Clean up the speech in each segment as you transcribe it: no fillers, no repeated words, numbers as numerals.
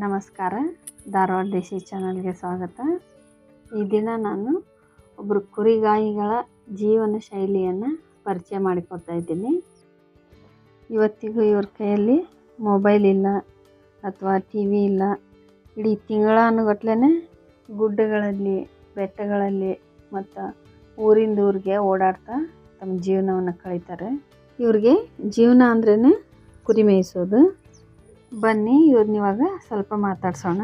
ನಮಸ್ಕಾರ. ಧಾರವಾಡ ದೇಶಿ ಚಾನಲ್ಗೆ ಸ್ವಾಗತ. ಈ ದಿನ ನಾನು ಒಬ್ಬರು ಕುರಿಗಾಯಿಗಳ ಜೀವನ ಶೈಲಿಯನ್ನು ಪರಿಚಯ ಮಾಡಿಕೊಡ್ತಾ ಇದ್ದೀನಿ. ಇವತ್ತಿಗೂ ಇವ್ರ ಕೈಯಲ್ಲಿ ಮೊಬೈಲ್ ಇಲ್ಲ ಅಥವಾ ಟಿ ವಿ ಇಲ್ಲ. ಇಡೀ ತಿಂಗಳಾನುಗಟ್ಲೆ ಗುಡ್ಡಗಳಲ್ಲಿ, ಬೆಟ್ಟಗಳಲ್ಲಿ ಮತ್ತು ಊರಿಂದ ಊರಿಗೆ ಓಡಾಡ್ತಾ ತಮ್ಮ ಜೀವನವನ್ನು ಕಳೀತಾರೆ. ಇವ್ರಿಗೆ ಜೀವನ ಅಂದ್ರೇ ಕುರಿ ಮೇಯಿಸೋದು. ಬನ್ನಿ ಇವ್ರನ್ನ ಇವಾಗ ಸ್ವಲ್ಪ ಮಾತಾಡ್ಸೋಣ.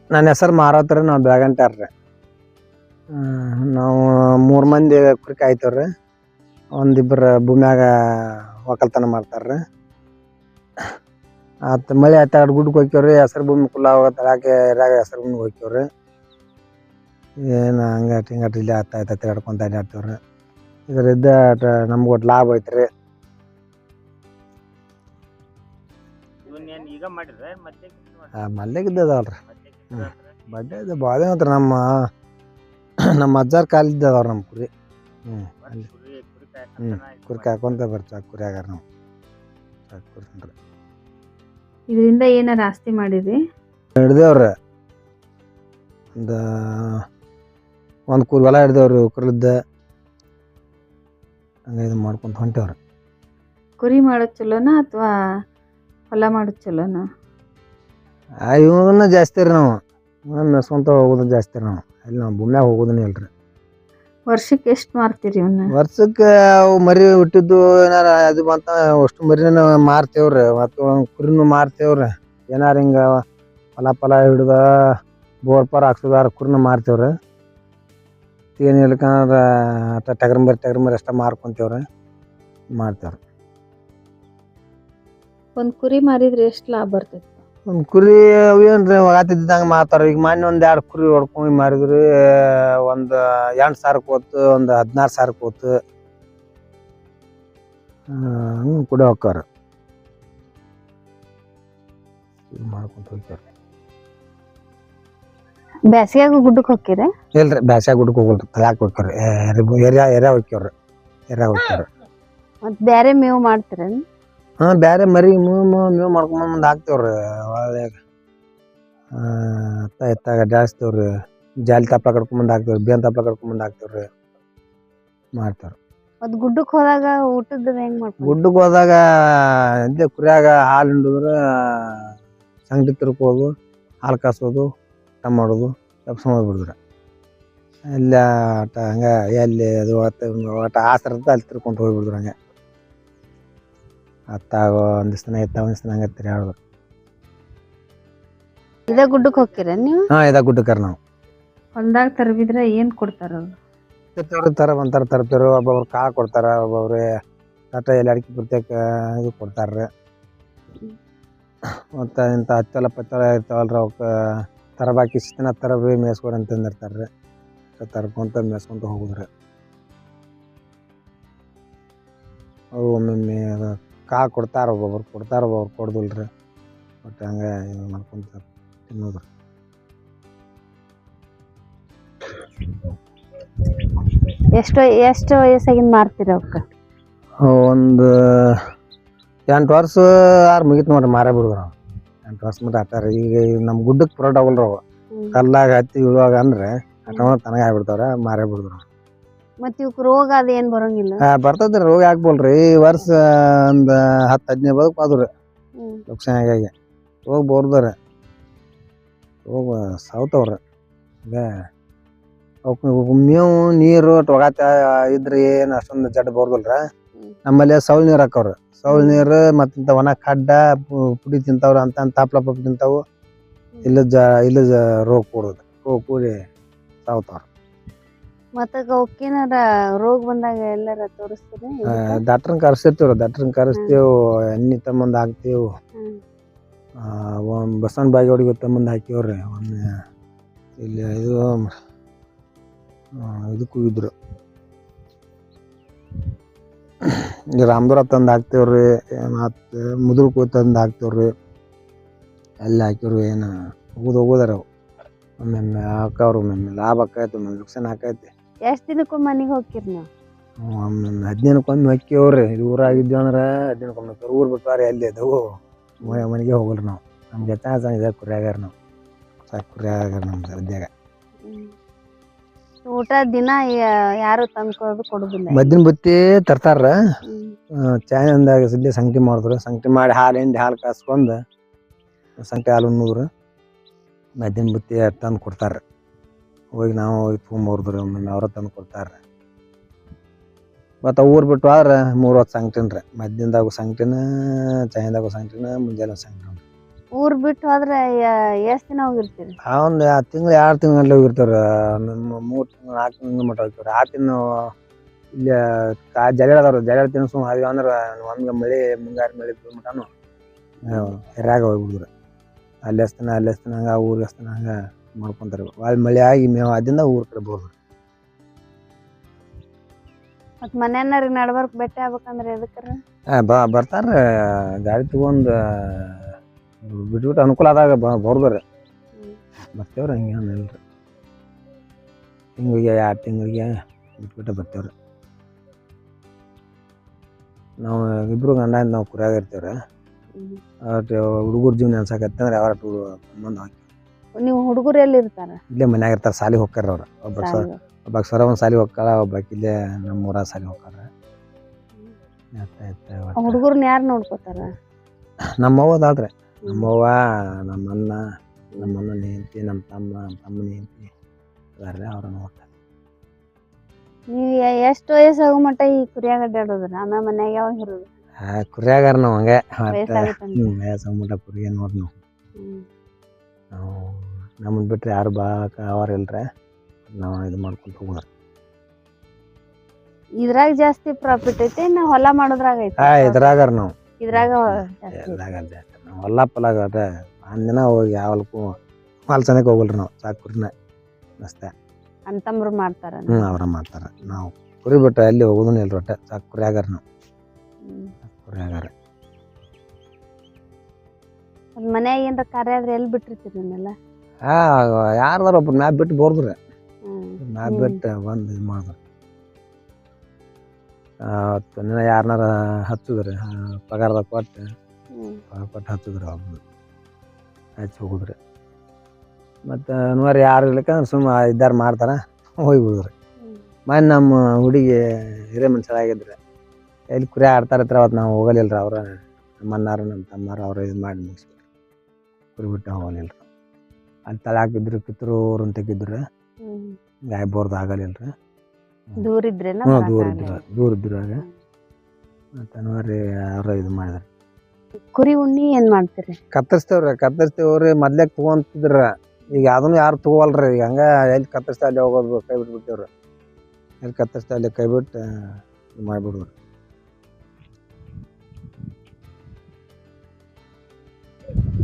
ನನ್ನ ಹೆಸರು ಮಾರತ್ರಿ. ನಾವು ಬೆಳಗಂಟಾರ್ರಿ. ನಾವು 3 ಮಂದಿ ಕುರಿ ಕಾಯ್ತೇವ್ರಿ. ಒಂದಿಬ್ಬರು ಭೂಮ್ಯಾಗ ಒಕ್ಕಲ್ತನ ಮಾಡ್ತಾರ್ರಿ. ಆತು ಮಳೆ ಆಯ್ತು ಗುಡ್ಡಕ್ಕೆ ಹೋಗ್ಯವ್ರಿ. ಹೆಸರು ಭೂಮಿ ಕುಲ್ಲ ತಳಕ್ಕೆ ಎರಾಗ ಹೆಸರು ಭೂಮಿಗೆ ಹೋಗ್ಯವ್ರಿ. ಏನು ಹಂಗಟ್ ಇಲ್ಲಿ ಆಯ್ತು ತಿರ್ಗಾಡ್ಕೊಂತ ಅಡ್ಡಾಡ್ತೇವ್ರಿ. ಇದರಿಂದ ನಮ್ಗೆ ಒಟ್ಟು ಲಾಭ ಐತ್ರಿ. ಮಲ್ಲೆಗಿದ್ದದಲ್ರಿ. ಬಡ್ಡೆ ಇದು ಭಾಳ ಐತ್ರಿ. ನಮ್ಮ ಅಜ್ಜಾರ ಕಾಲಿದ್ದ ಅದಾವ್ರಿ ನಮ್ಮ ಕುರಿ. ಕುರಿ ಕಾಯ್ಕೊಂತ ಬರ್ತೀವಿ ಕುರಿಯಾಗಾರ ನಾವು. ಇದರಿಂದ ಏನಾರ ಆಸ್ತಿ ಮಾಡಿರಿ? ಹಿಡ್ದೇವ್ರಿ. ಒಂದು ಕುರಿ ಹೊಲ ಹಿಡ್ದೇವ್ರಿ. ಕುರಿಲಿದ್ದ ಹಂಗೆ ಇದು ಮಾಡ್ಕೊಂತ ಹೊಂಟೇವ್ರಿ. ಕುರಿ ಮಾಡೋದು ಚಲೋನಾ ಅಥವಾ ಹೊಲ ಮಾಡೋದು ಚಲೋನಾ? ಇವನ್ನ ಜಾಸ್ತಿ ರೀ. ನಾವು ಮೆಸ್ಕೊಂತ ಹೋಗೋದು ಜಾಸ್ತಿ ರೀ. ಅಲ್ಲಿ ನಾವು ಭೂಮ್ಯಾಗ ಹೋಗೋದನ್ನ ಇಲ್ರಿ. ವರ್ಷಕ್ಕೆ ಎಷ್ಟು ಮಾರ್ತೀರಿ ಇವನ್ನ? ವರ್ಷಕ್ಕೆ ಅವು ಮರಿ ಹುಟ್ಟಿದ್ದು ಏನಾರ ಅದು ಬಂತ ಅಷ್ಟು ಮರಿನ ಮಾರ್ತೇವ್ರಿ. ಮತ್ತು ಕುರಿನೂ ಮಾರ್ತೇವ್ರಿ. ಏನಾರ ಹಿಂಗೆ ಫಲ ಹಿಡ್ದ ಬೋರ್ ಪಾರ್ ಹಾಕ್ಸೋದಾರ ಕುರಿನ ಮಾರ್ತೇವ್ರಿ. ಏನು ಇಲ್ಕಂದ್ರೆ ಟಗರ್ ಮರಿ ಅಷ್ಟ ಮಾರ್ಕೊಂತೇವ್ರಿ. ಮಾಡ್ತೇವ್ರಿ. ಒಂದು ಕುರಿ ಮಾರಿದ್ರೆ ಎಷ್ಟು ಲಾಭ ಬರ್ತೈತಿ? ಒಂದು ಕುರಿ ಏನ್ರಿ ಆತಿದ್ದಂಗೆ ಮಾರ್ತಾರ. ಈಗ ಮೊನ್ನೆ 1-2 ಕುರಿ ಹೊಡ್ಕೊಂಡು ಮಾರಿದ್ರಿ. ಒಂದು 8,000 ಹೋತು, ಒಂದು 16,000 ಹೋತು. ಹಂಗೆ ಕೂಡ ಹೋಗ್ತಾರ. ಮಾಡ್ಕೊಂತ ಹೋಗ್ತಾರ. ಬೇಸಿಗೆಯಾಗ ಗುಡ್ಡಕ್ಕೆ ಹೋಗ್ತೀರಾ? ಇಲ್ರಿ, ಬ್ಯಾಸ್ಯಾಗ ಗುಡ್ಡಕ್ಕೆ ಹೋಗಲ್ರಿ. ತಳ್ಯಾಕ ಹೋಗ್ಯಾವ್ರಿ. ಎರ್ಯಾ ಹೋಗ್ಯಾವ್ರಿ. ಮತ್ತು ಬೇರೆ ಮೇವು ಮಾಡ್ತೀರೇನು? ಬೇರೆ ಮರಿ ಮೇವು ಮಾಡ್ಕೊಂಬಂದು ಹಾಕ್ತೇವ್ರಿ. ಒಳ್ಳೆ ಎತ್ತಾಗ ಜಾಸ್ತಿವ್ರಿ. ಜಾಲಿ ತಪ್ಪಲ ಕಡ್ಕೊಂಬಂದು ಹಾಕ್ತೇವ್ರಿ. ಬೇನ್ ತಪ್ಪಲ ಕಡ್ಕೊಂಬಂದು ಹಾಕ್ತೇವ್ರಿ. ಮಾಡ್ತೇವ್ರಿ. ಮತ್ತು ಗುಡ್ಡಕ್ಕೆ ಹೋದಾಗ ಊಟದ ಹೆಂಗೆ ಮಾಡ್ತೀವಿ? ಗುಡ್ಡಕ್ಕೆ ಹೋದಾಗ ಇದ್ದೆ ಕುರಿಯಾಗ ಹಾಲು ಹಿಂಡಿದ್ರೆ ಸಂಗಟಿ ತಿರ್ಕೋದು, ಹಾಲು ಕಾಸೋದು, ಊಟ ಮಾಡೋದು, ಕೆಲಸ ಮಾಡಿಬಿಡಿದ್ರಿ. ಎಲ್ಲ ಆಟ ಹಂಗೆ ಎಲ್ಲಿ ಅದು ಒಟ್ಟು ಆಸರ ಇರುತ್ತೆ ಅಲ್ಲಿ ತಿರ್ಕೊಂತ ಹೋಗ್ಬಿಡಿದ್ರು. ಹಂಗೆ ಅತ್ತಾಗ ಒಂದಿಷ್ಟು ದಿನ ಇತ್ತ, ಒಂದಿಷ್ಟು ದಿನ ಹಂಗೆ ತಿರ್ಗಾಡೋದು. ಇದೇ ಗುಡ್ಡಕ್ಕೆ ಹೋಗ್ತೀರ ನೀವು? ಇದಾಗ ಗುಡ್ಡಕ್ಕಾರ ನಾವು. ಹೊಲ್ದಾಗ ತರಬಿದ್ರೆ ಏನು ಕೊಡ್ತಾರ ಅವ್ರು? ಒಂಥರ ತರ್ತಾರೆ. ಒಬ್ಬೊಬ್ರು ಕಾಳು ಕೊಡ್ತಾರ, ಒಬ್ಬೊಬ್ರು ಕಟ್ಟ ಎಲೆ ಅಡಿಕೆ ಪ್ರತ್ಯೇಕ ಇದು ಕೊಡ್ತಾರ್ರಿ. ಮತ್ತು ಇಂಥ ಹತ್ತೆಲ್ಲ ಪತ್ತೆಲ್ಲ ಇರ್ತಾವಲ್ರಿ, ಅವಕ್ಕೆ ತರಬಾಕಿ ಇಷ್ಟು ದಿನ ತರಬಿ ಮೇಯ್ಸ್ಕೊರಿ ಅಂತಂದಿರ್ತಾರ್ರಿ. ತರ್ಕೊಂತ ಮೇಯ್ಸ್ಕೊಂತ ಹೋಗುದ್ರಿ. ಅವು ಒಮ್ಮೊಮ್ಮೆ ಕಾಳು ಕೊಡ್ತಾರ, ಒಬ್ಬೊಬ್ರು ಕೊಡ್ತಾರ, ಒಬ್ಬೊಬ್ರು ಕೊಡ್ದಿಲ್ರಿ. ಬಟ್ ಹಂಗೆ ಇದು ಮಾಡ್ಕೊಂತ ತಿನ್ನೋದ್ರಿ. ಎಷ್ಟು ವಯಸ್ಸಾಗಿನ ಮಾರ್ತೀರ ಅವಕ್ಕೆ? ಒಂದು 8 ವರ್ಷ ಮುಗಿತು ನೋಡ್ರಿ. ಮಾರೇ ಬಿಡುದು ನಾವು. 8 ವರ್ಷ ಮಟ್ಟ ಆಟಾರ. ಈಗ ನಮ್ಮ ಗುಡ್ಡಕ್ಕೆ ಪುರಾಟ ಆಗಲ್ರಿ ಅವು. ಕಲ್ಲಾಗ ಹತ್ತಿ ಇಳುವಾಗ ಅಂದ್ರೆ ತನಗ ಆಗ್ಬಿಡ್ತಾವ್ರ. ಮಾರೇ ಬಿಡುದು. ಮತ್ತು ಇವಕ್ಕೆ ರೋಗ ಅದು ಏನು ಬರೋಂಗಿಲ್ಲ? ಬರ್ತದ್ರಿ. ರೋಗ ಹಾಕ್ಬೋಲ್ರಿ. ಈ ವರ್ಷ ಒಂದು 10-15 ಬದುಕು ಆದ್ರಿ ಲಕ್ಷಣಾಗಿ. ರೋಗ ಬೋರ್ದಾರೆ. ರೋಗ ಸಾವ್ತವ್ರಿ. ಹಂಗೆ ಅವಕ್ಕೆ ಮೇವು ನೀರು ಟೊಗಾತ ಇದ್ರೆ ಏನು ಅಷ್ಟೊಂದು ಜಡ್ ಬೋರ್ದಲ್ರ. ನಮ್ಮಲ್ಲಿ ಸೌಳ್ ನೀರು ಹಾಕವ್ರಿ. ಸೌಳ್ ನೀರು ಮತ್ತಿಂತ ಒಣ ಕಡ್ಡ ಪುಡಿ ತಿಂತಾವ್ರಿ. ಅಂತ ತಾಪ್ಲ ಪಪ್ಪು ತಿಂತಾವು. ಇಲ್ಲದ ರೋಗ ಕೂಡೋದು. ರೋಗ ಕೂಡಿ ಸಾವ್ತಾವ್ರಿ. ಮತ್ತೆ ಅವಕ್ಕೇನಾರ ರೋಗ ಬಂದಾಗ ಎಲ್ಲಾರ ತೋರಿಸ್ತೀರಿ? ಡಾಕ್ಟ್ರನ್ನ ಕರೆಸಿರ್ತೀವ್ರಿ. ಡಾಕ್ಟ್ರನ್ನ ಕರೆಸ್ತೇವೆ. ಎಣ್ಣೆ ತಮ್ಮಂದು ಹಾಕ್ತೇವೆ. ಬಸವನ ಬಾಗೇವಾಡಿಗೆ ತಮ್ಮಂದು ಹಾಕಿವ್ರಿ. ಒಮ್ಮೆ ಇಲ್ಲಿ ಇದಕ್ಕೆ ಹೋಗಿದ್ರು. ರಾಮದುರ ತಂದು ಹಾಕ್ತೇವ್ರಿ. ಮತ್ತು ಮುದುಳ್ಕು ತಂದು ಹಾಕ್ತೇವ್ರಿ. ಅಲ್ಲಿ ಹಾಕಿವ್ರಿ. ಏನು ಹೋಗೋದಾರ ಅವು. ಒಮ್ಮೊಮ್ಮೆ ಹಾಕವ್ರು. ಒಮ್ಮೊಮ್ಮೆ ಲಾಭ ಆಕೈತಿ, ಒಮ್ಮೊಮ್ಮೆ ನುಕ್ಸಾನ ಆಕೈತಿ. ಎಷ್ಟು ದಿನಕ್ಕೂ ಮನೆಗೆ ಹೋಗ್ತೀರಿ ನೀವು? ಹದಿನೈದಕ್ಕೊಮ್ಮೆ ಹೊಕ್ಕಿವ್ರಿ ಇದು ಊರಾಗಿದ್ವಿ ಅಂದ್ರೆ ಹದಿನೈದಕ್ಕೊಮ್ಮೆ ಊರು ಬಿಟ್ಟಾರೆ ಎಲ್ಲಿ ಅದವು ಮನೆಗೆ ಹೋಗಲ್ರಿ ನಾವು ನಮ್ಮ ಜೊತೆ ಇದೆ ಕುರಿಯಾಗಾರ ನಾವು ಸಾಕು ಕುರಿಯಾಗಾರ ನಮ್ಮ ಸದ್ಯಾಗ ಊಟ ದಿನ ಯಾರು ತಂದ್ಕೊಳೋದು ಕೊಡುದಿಲ್ಲ ಮದ್ದಿನ ಬುತ್ತಿ ತರ್ತಾರ ಚಾಯಂದಾಗ ಸದ್ಯ ಸಂಗತಿ ಮಾಡಿದ್ರು ಸಂಗತಿ ಮಾಡಿ ಹಾಲು ಕಾಸ್ಕೊಂಡು ಸಂಗತಿ ಹಾಲು 100 ಮದ್ದಿನ ಬುತ್ತಿ ತಂದು ಕೊಡ್ತಾರೆ ಹೋಗಿ ನಾವು ಹೋಗಿ ತೊಗೊಂಬರ್ದ್ರಿ ಒಮ್ಮೆ ಅವ್ರ ತಂದು ಕೊಡ್ತಾರೆ ಮತ್ತು ಊರು ಬಿಟ್ಟು ಆದ್ರೆ 3 ಹೊತ್ತು ಸಂಗಟಿನ ರೀ ಮದ್ದಿಂದಾಗು ಸಂಗಟಿನ ಚಾಯಂದಾಗು ಸಂಗಟಿನ ಮುಂಜಾನೆ ಸಂಗಟಿನ ಊರ್ ಬಿಟ್ಟು ಹೋದ್ರೆ ಎಷ್ಟ್ ದಿನ ಹೋಗಿರ್ತೀರಿ ಒಂದು 2 ತಿಂಗಳು ಗಂಟೆ ಹೋಗಿರ್ತಾರ 3 ತಿಂಗಳು 4 ತಿಂಗಳು ಮಟ್ಟ ಹೋಗ್ತಾರ ಆ ತಿನ್ನು ಇಲ್ಲಿ ಜಗಳ ಅದಾವ್ರಿ ಜಗಳ ತಿನ್ಸು ಹಾಗೆ ಅಂದ್ರೆ ಒಮ್ಗೆ ಮಳೆ ಮುಂಗಾರು ಮಳೆ ಮಟನು ಹೆರ್ಯಾಗ ಹೋಗ್ಬಿಡುದ್ರಿ ಅಲ್ಲಿ ಹಸ್ತಾನ ಹಂಗೆ ಊರಿಗೆ ಹಸ್ತಾನ ಹಂಗೆ ಮಾಡ್ಕೊಂತಾರೆ ಭಾಳ ಮಳೆ ಆಗಿ ಮೇವು ಅದಿಂದ ಊರ ಕಡೆ ಬೋರ್ದ್ರಿ ಮತ್ ಮನೆಯವ್ರಿಗೆ ನಡ್ಬರ್ಕ್ ಬೆಟ್ಟ ಆಗ್ಬೇಕಂದ್ರೆ ಎದಕ್ಕಾರ ಬರ್ತಾರ ಗಾಡಿ ತಗೊಂಡು ಬಿಟ್ಬಿಟ್ಟು ಅನುಕೂಲ ಆದಾಗ ಬರ್ದ್ರಿ ಬರ್ತೇವ್ರಿ ಹಂಗೆ ಇಲ್ರಿ ತಿಂಗಳಿಗೆ 2 ತಿಂಗಳಿಗೆ ಬಿಟ್ಬಿಟ್ಟು ಬರ್ತೇವ್ರಿ ನಾವು ಇಬ್ರು ಗಂಡ ನಾವು ಕುರಿಯಾಗ ಇರ್ತೇವ್ರಿ ಹುಡುಗರ ಜೀವನ ಅನ್ಸಕತ್ತಂದ್ರೆ ಯಾವಾರ ಬಂದು ಹಾಕಿ ನೀವು ಹುಡುಗರು ಎಲ್ಲಿ ಇರ್ತಾರ ಇಲ್ಲೇ ಮನ್ಯಾಗ ಇರ್ತಾರ ಸಾಲಿಗೆ ಹೋಗ್ತಾರ ಅವ್ರು ಒಬ್ಬ ಸರ ಒಂದು ಸಾಲಿ ಹೋಗ್ತಾಳ ಒಬ್ಬಾಕಿ ಇಲ್ಲೇ ನಮ್ಮ ಊರ ಸಾಲಿ ಹೋಗ್ತಾರ ಹುಡುಗರ್ನ ಯಾರು ನೋಡ್ಕೋತಾರ ನಮ್ಮವ್ವ ಅದಾಳ್ರಿ ನಮ್ಮವ್ವ ನಮ್ಮ ಅಣ್ಣನ ಹೆಂಡತಿ ನಮ್ಮ ತಮ್ಮನ ಹೆಂಡತಿ ಅದಾರ್ರಿ ಅವ್ರ ನೋಡ್ತಾರೆ ನೀವ್ ಎಷ್ಟು ವಯಸ್ಸು ಆಗೋ ಮಟ್ಟ ಈ ಕುರಿಯಾಗ ಅಡ್ಡಾಡೋದ್ರ ಆಮೇಲೆ ಮನ್ಯಾಗ ಯಾವಾಗ ಇರೋದು ಕುರಿಯಾಗಾರ ನಾವು ಹಂಗೆ ವಯಸ್ಸಾಗುತ್ತಂತ ಕುರಿಗೆ ನೋಡಿ ನಾವು ನಮ್ಮನ್ನ ಬಿಟ್ರೆ ಯಾರು ಅವ್ರ ಇಲ್ರಿ ನಾವು ಇದು ಮಾಡ್ಕೊಂಡು ಹೋಗೋದ್ರಿ ಇದ್ರಾಗ ಜಾಸ್ತಿ ಪ್ರಾಫಿಟ್ ಐತಿ ನಾ ಹೊಲ ಮಾಡೋದ್ರಾಗ ಐತಿ ಇದ್ರಾಗಾರ ನಾವು ಇದ್ರಾಗ ಜಾಸ್ತಿ ನಾವು ಹೊಲ ಪಲಾಗ ಅಂದಿನ ಹೋಗಿ ಯಾವಲ್ಕು ಮಾಲ್ಸನಕ್ಕೆ ಹೋಗಲ್ರಿ ನಾವು ಸಾಕು ಕುರಿನ ಅಷ್ಟೇ ಅಂತಂಬ್ರು ಮಾಡ್ತಾರ ಅವ್ರ ಮಾಡ್ತಾರ ನಾವು ಕುರಿ ಬಿಟ್ಟು ಎಲ್ಲಿ ಹೋಗೋದನ್ನ ಇಲ್ರಿ ಒಟ್ಟೆ ಸಾಕು ಕುರಿಯಾಗಾರ ನಾವು ಕುರಿಯಾಗಾರ ಮನ್ಯಾಗ ಏನ್ರ ಕಾರ್ಯ ಆದ್ರೆ ಎಲ್ಲಿ ಬಿಟ್ಟಿರ್ತೀರಿ ನಿಮ್ಮೆಲ್ಲ ಯಾರ್ದಾರ ಒಬ್ರು ಮ್ಯಾಪ್ ಬಿಟ್ಟು ಬೋರ್ದ್ರಿ ಮ್ಯಾಪ್ ಬಿಟ್ಟು ಬಂದು ಇದು ಮಾಡಿದ್ರು ಯಾರನ್ನಾರ ಹಚ್ಚಿದ್ರಿ ಪಗಾರದಾಗ ಕೊಟ್ಟು ಹಚ್ಚಿದ್ರಿ ಒಬ್ರು ಹಚ್ಚಿ ಹೋಗುದ್ರಿ ಮತ್ತು ನೋಡ್ರಿ ಯಾರು ಇರ್ಲಿಕ್ಕಂದ್ರೆ ಸುಮ್ಮ ಇದ್ದಾರು ಮಾಡ್ತಾರ ಹೋಗ್ಬಿಡುದ್ರಿ ಮೊನ್ನೆ ನಮ್ಮ ಹುಡುಗಿ ಹಿರೇ ಮನುಷ್ಯರಾಗಿದ್ರಿ ಎಲ್ಲಿ ಕುರಿ ಆಡ್ತಾರತ್ರ ಅವತ್ತು ನಾವು ಹೋಗಲಿಲ್ರಿ ಅವ್ರ ನಮ್ಮ ಅಣ್ಣಾರು ನಮ್ಮ ತಮ್ಮಾರು ಅವ್ರು ಇದು ಮಾಡಿ ಮುಗಿಸ್ಬಿಟ್ರು ಕುರಿ ಬಿಟ್ಟು ಹೋಗಲಿಲ್ರಿ ಅಲ್ಲಿ ತಳ ಹಾಕಿದ್ರು ಕಿತ್ತೂರು ಅಂತ ತೆಗಿದ್ರು ಗಾಯ ಬೋರ್ದು ಆಗಲಿಲ್ರಿ ದೂರ ಇದ್ರೆ ದೂರ ಇದ್ರು ಆಗ ಮತ್ತು ನೋಡ್ರಿ ಅವ್ರ ಇದು ಮಾಡಿದ್ರು ಕುರಿ ಉಣ್ಣಿ ಏನ್ ಮಾಡ್ತೀರಿ ಕತ್ತರಿಸ್ತೇವ್ರಿ ಮೊದ್ಲೇಕ್ ತಗೊಂತಿದ್ರ ಈಗ ಅದನ್ನು ಯಾರು ತಗೋವಲ್ರಿ ಈಗ ಹಂಗ ಎಲ್ಲಿ ಕತ್ತರಿಸ್ತಾ ಅಲ್ಲಿ ಹೋಗೋದು ಕೈ ಬಿಟ್ಬಿಟ್ಟೇವ್ರಿ ಎಲ್ಲಿ ಕತ್ತರಿಸ್ತಾ ಅಲ್ಲಿ ಕೈ ಬಿಟ್ಟು ಇದು ಮಾಡಿಬಿಡ್ರಿ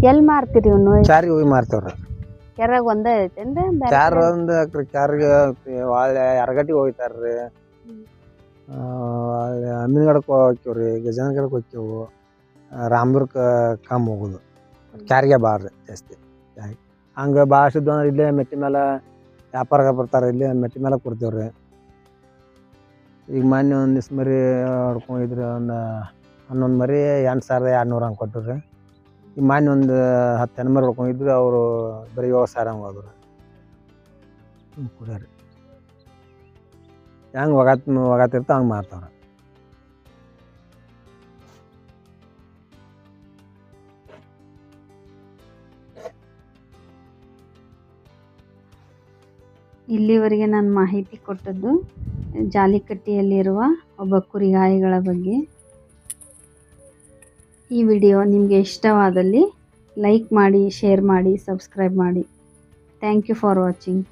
ಎಲ್ಲಿ ಮಾರ್ತೀರಿ ಇವ್ನು ಚಾರಿಗೆ ಹೋಗಿ ಮಾರ್ತೇವ್ರಿ ಕೆರಾಗ ಒಂದೇ ಐತೇನ್ರಿ ಚಾರ್ ಒಂದು ಚಾರ್ಗೆ ಒಳ್ಳೆ ಎರಗಟ್ಟಿಗೆ ಹೋಗ್ತಾರ್ರಿ ಅಮ್ಮಿನಗಡಕ್ಕೆ ಹೋಗ್ತೇವ್ರಿ ಗಜಾನಗಡಕ್ಕೆ ಹೋಗ್ತೇವು ರಾಮದುರ್ಗಕ್ಕೆ ಕಮ್ಮಿ ಹೋಗೋದು ಚಾರಿಗೆ ಭಾಳ ಜಾಸ್ತಿ ಹಂಗೆ ಭಾಳಷ್ಟು ಅಂದ್ರೆ ಇಲ್ಲೇ ಮೆಟ್ಟಿ ಮೇಲೆ ವ್ಯಾಪಾರಕ್ಕೆ ಬರ್ತಾರೆ ಇಲ್ಲೇ ಮೆಟ್ಟಿ ಮೇಲೆ ಕೊಡ್ತೇವ್ರಿ ಈಗ ಮೊನ್ನೆ ಒಂದು ದಿವ್ಸ ಮರಿ ಹೊಡ್ಕೊಂಡಿದ್ರಿ ಒಂದು 11 ಮರಿ 8,200 ಹಂಗೆ ಕೊಟ್ಟರು ಈಗ ಮೊನ್ನೆ ಒಂದು 10 ಹೆಣ್ಣು ಮರಿ ಹೊಡ್ಕೊಂಡಿದ್ರು ಅವರು ಬರೀ 7,000 ಹಂಗೆ ಹೋದ್ರು ಕುಡಿಯೋರಿ ಹೆಂಗೆ ಒಗಾತಿರ್ತ ಹಂಗೆ ಮಾರ್ತಾವ್ರೆ ಇಲ್ಲಿವರೆಗೆ ನಾನು ಮಾಹಿತಿ ಕೊಟ್ಟದ್ದು ಜಾಲಿಕಟ್ಟಿಯಲ್ಲಿರುವ ಒಬ್ಬ ಕುರಿಗಾಯಿಗಳ ಬಗ್ಗೆ. ಈ ವಿಡಿಯೋ ನಿಮಗೆ ಇಷ್ಟವಾದಲ್ಲಿ ಲೈಕ್ ಮಾಡಿ, ಶೇರ್ ಮಾಡಿ, ಸಬ್ಸ್ಕ್ರೈಬ್ ಮಾಡಿ. Thank you for watching.